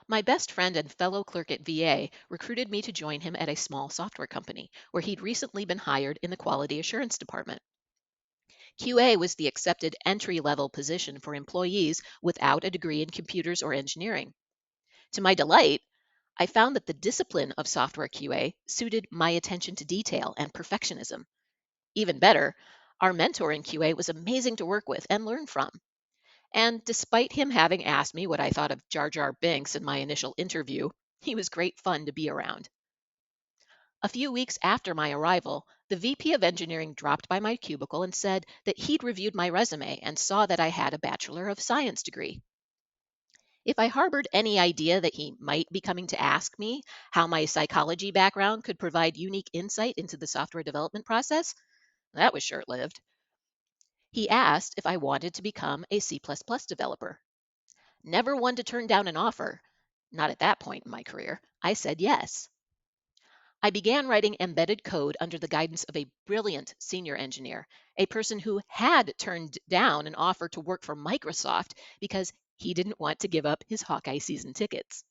My best friend and fellow clerk at VA recruited me to join him at a small software company where he'd recently been hired in the quality assurance department. QA was the accepted entry level position for employees without a degree in computers or engineering. To my delight, I found that the discipline of software QA suited my attention to detail and perfectionism. Even better, our mentor in QA was amazing to work with and learn from. And despite him having asked me what I thought of Jar Jar Binks in my initial interview, he was great fun to be around. A few weeks after my arrival, the VP of engineering dropped by my cubicle and said that he'd reviewed my resume and saw that I had a Bachelor of Science degree. If I harbored any idea that he might be coming to ask me how my psychology background could provide unique insight into the software development process, that was short lived. He asked if I wanted to become a C developer. Never one to turn down an offer, not at that point in my career, I said yes. I began writing embedded code under the guidance of a brilliant senior engineer, a person who had turned down an offer to work for Microsoft because he didn't want to give up his Hawkeye season tickets.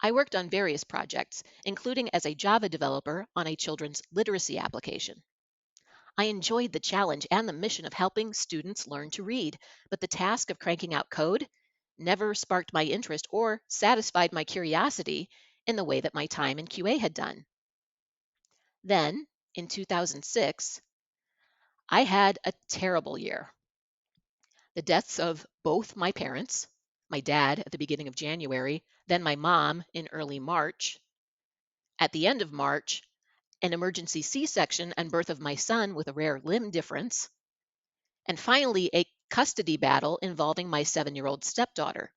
I worked on various projects, including as a Java developer on a children's literacy application. I enjoyed the challenge and the mission of helping students learn to read, but the task of cranking out code never sparked my interest or satisfied my curiosity in the way that my time in QA had done. Then, in 2006, I had a terrible year. The deaths of both my parents, my dad at the beginning of January, then my mom in early March. At the end of March, an emergency C-section and birth of my son with a rare limb difference. And finally, a custody battle involving my 7-year-old stepdaughter.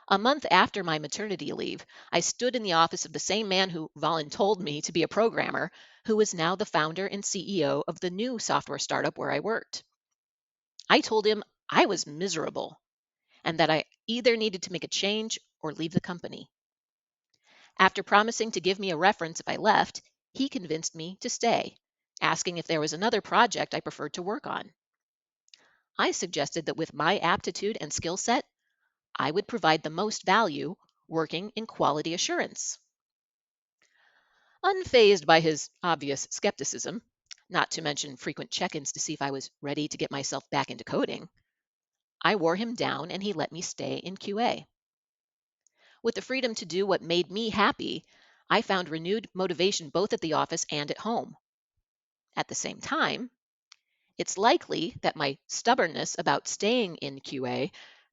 A month after my maternity leave, I stood in the office of the same man who voluntold me to be a programmer, who is now the founder and CEO of the new software startup where I worked. I told him I was miserable and that I either needed to make a change or leave the company. After promising to give me a reference if I left, he convinced me to stay, asking if there was another project I preferred to work on. I suggested that with my aptitude and skill set, I would provide the most value working in quality assurance. Unfazed by his obvious skepticism, not to mention frequent check ins to see if I was ready to get myself back into coding, I wore him down and he let me stay in QA. With the freedom to do what made me happy, I found renewed motivation both at the office and at home. At the same time, it's likely that my stubbornness about staying in QA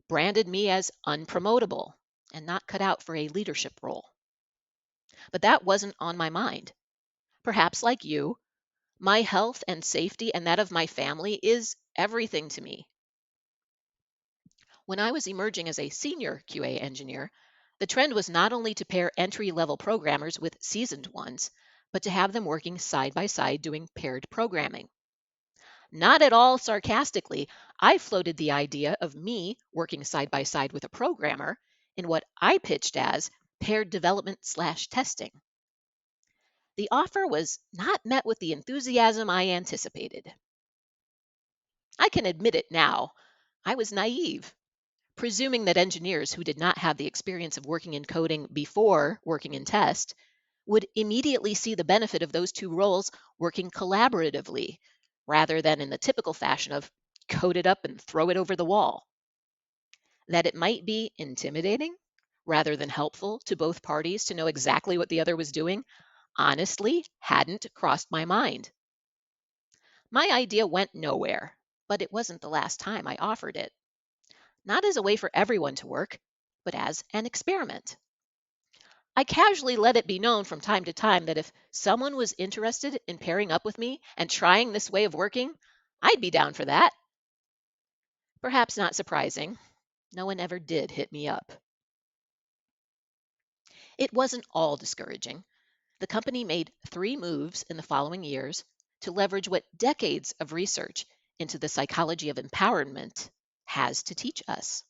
branded me as unpromotable and not cut out for a leadership role. But that wasn't on my mind. Perhaps like you, my health and safety and that of my family is everything to me. When I was emerging as a senior QA engineer, the trend was not only to pair entry level programmers with seasoned ones, but to have them working side by side doing paired programming. Not at all sarcastically, I floated the idea of me working side by side with a programmer in what I pitched as paired development slash testing. The offer was not met with the enthusiasm I anticipated. I can admit it now. I was naive, presuming that engineers who did not have the experience of working in coding before working in test would immediately see the benefit of those two roles working collaboratively rather than in the typical fashion of code it up and throw it over the wall. That it might be intimidating rather than helpful to both parties to know exactly what the other was doing honestly hadn't crossed my mind. My idea went nowhere, but it wasn't the last time I offered it. Not as a way for everyone to work, but as an experiment. I casually let it be known from time to time that if someone was interested in pairing up with me and trying this way of working, I'd be down for that. Perhaps not surprising, no one ever did hit me up. It wasn't all discouraging. The company made 3 moves in the following years to leverage what decades of research into the psychology of empowerment has to teach us.